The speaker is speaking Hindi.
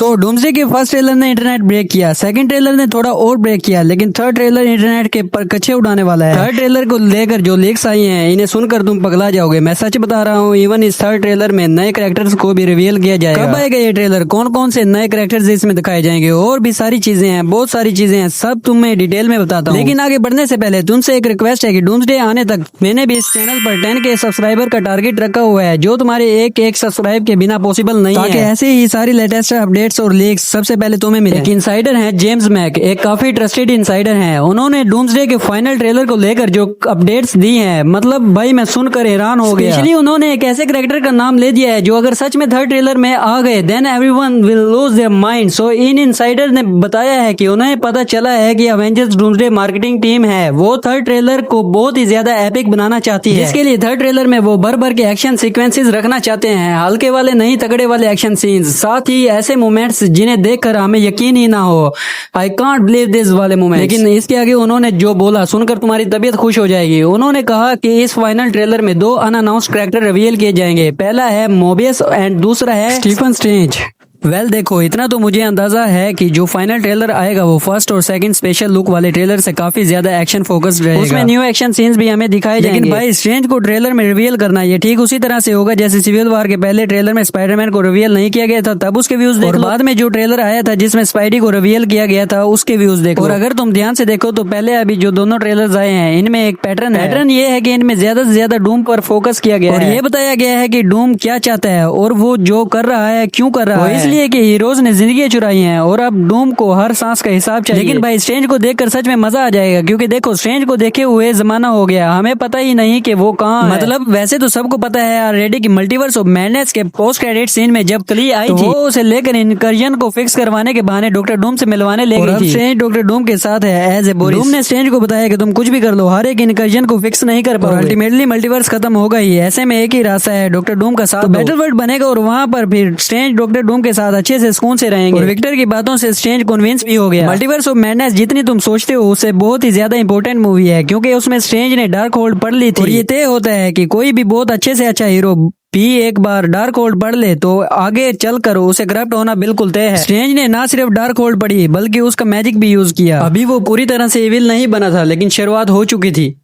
सो डूम्सडे के फर्स्ट ट्रेलर ने इंटरनेट ब्रेक किया, सेकंड ट्रेलर ने थोड़ा और ब्रेक किया, लेकिन थर्ड ट्रेलर इंटरनेट के पर कच्चे उड़ाने वाला है। थर्ड ट्रेलर को लेकर जो लीक्स आई हैं इन्हें सुनकर तुम पगला जाओगे। मैं सच बता रहा हूँ, इवन इस थर्ड ट्रेलर में नए कैरेक्टर्स को भी रिवील किया जाएगा। कब आएगा ये ट्रेलर, कौन कौन से नए कैरेक्टर्स इसमें दिखाए जाएंगे, और भी सारी चीजें हैं, बहुत सारी चीजें हैं, सब तुम्हें डिटेल में बताता हूँ। लेकिन आगे बढ़ने से पहले तुमसे एक रिक्वेस्ट है कि डूम्सडे आने तक मैंने भी इस चैनल पर 10K सब्सक्राइबर का टारगेट रखा हुआ है, जो तुम्हारे एक सब्सक्राइब के बिना पॉसिबल नहीं है। ताकि ऐसे ही सारी लेटेस्ट अपडेट्स और लीक्स सबसे पहले तुम्हें मिले। एक इंसाइडर है जेम्स मैक, एक काफी ट्रस्टेड इंसाइडर है। उन्होंने डूम्सडे के फाइनल ट्रेलर को लेकर जो अपडेट्स दी हैं, मतलब भाई मैं सुनकर हैरान हो गया। स्पेशली उन्होंने एक ऐसे कैरेक्टर का नाम ले दिया है जो अगर सच में थर्ड ट्रेलर में आ गए then everyone will lose their mind. So an insider ने बताया है कि उन्हें पता चला है कि अवेंजर्स डूम्सडे मार्केटिंग टीम है वो थर्ड ट्रेलर को बहुत ही ज्यादा एपिक बनाना चाहती है, जिसके लिए थर्ड ट्रेलर में वो भर भर के एक्शन सीक्वेंसेस रखना चाहते हैं, हल्के वाले नहीं तगड़े वाले एक्शन सीन्स, साथ ही ऐसे मोमेंट्स जिन्हें देखकर हमें यकीन ही ना हो, आई कांट बिलीव दिस वाले मोमेंट्स। लेकिन इसके आगे उन्होंने जो बोला सुनकर तुम्हारी तबीयत खुश हो जाएगी। उन्होंने कहा कि इस फाइनल ट्रेलर में 2 अनअनाउंस्ड कैरेक्टर रिवील किए जाएंगे, पहला है मोबियस एंड दूसरा है स्टीफन स्ट्रेंज। देखो इतना तो मुझे अंदाजा है कि जो फाइनल ट्रेलर आएगा वो फर्स्ट और सेकंड स्पेशल लुक वाले ट्रेलर से काफी ज्यादा एक्शन फोकस्ड रहेगा। उसमें न्यू एक्शन सीन्स भी हमें दिखाए जाएंगे। लेकिन भाई स्ट्रेंज को ट्रेलर में रिवील करना ये ठीक उसी तरह से होगा जैसे सिविल वॉर के पहले ट्रेलर में स्पाइडरमैन को रिवील नहीं किया गया था, तब उसके व्यूज देखो, और बाद में जो ट्रेलर आया था जिसमें स्पाइडी को रिवील किया गया था उसके व्यूज देखो। और अगर तुम ध्यान से देखो तो पहले अभी जो दोनों ट्रेलर्स आए हैं इनमें एक पैटर्न ये है कि इनमें ज्यादा से ज्यादा डूम पर फोकस किया गया है, और ये बताया गया है कि डूम क्या चाहता है और वो जो कर रहा है क्यों कर रहा है। इसलिए कि हीरोज जिंदगी चुराई हैं और अब डूम को हर सांस का हिसाब चाहिए। लेकिन भाई स्ट्रेंज को देखकर सच में मजा आ जाएगा, क्योंकि देखो स्ट्रेंज को देखे हुए जमाना हो गया, हमें पता ही नहीं कि वो कहाँ है। मतलब वैसे तो सबको पता है ऑलरेडी कि मल्टीवर्स ऑफ मैडनेस के पोस्ट क्रेडिट सीन में जब क्ली आई थी वो उसे लेकर इनकर्जन को फिक्स करवाने के बहाने डॉक्टर डूम से मिलवाने ले गई थी। स्ट्रेंज डॉक्टर डूम के साथ है एज ए बोरिस। डूम ने स्ट्रेंज को बताया कि तुम कुछ भी कर लो, हर एक इनकर्जन को फिक्स नहीं कर पाओगे, अल्टीमेटली मल्टीवर्स खत्म होगा ही। ऐसे में एक ही रास्ता है, डॉक्टर डूम का साथ। बैटलवर्ल्ड बनेगा और वहाँ पर फिर स्ट्रेंज डॉक्टर डूम के साथ अच्छे से सुकून से रहेंगे। विक्टर की बातों से स्ट्रेंज कन्विंस भी हो गया। मल्टीवर्स ऑफ मैडनेस जितनी तुम सोचते हो उससे बहुत ही ज्यादा इंपॉर्टेंट मूवी है, क्योंकि उसमें स्ट्रेंज ने डार्क होल्ड पढ़ ली थी, और ये तय होता है कि कोई भी बहुत अच्छे से अच्छा हीरो भी एक बार डार्क होल्ड पढ़ ले तो आगे चलकर उसे करप्ट होना बिल्कुल तय है। स्ट्रेंज ने ना सिर्फ डार्क होल्ड पढ़ी बल्कि उसका मैजिक भी यूज किया। अभी वो पूरी तरह से इविल नहीं बना था, लेकिन शुरुआत हो चुकी थी।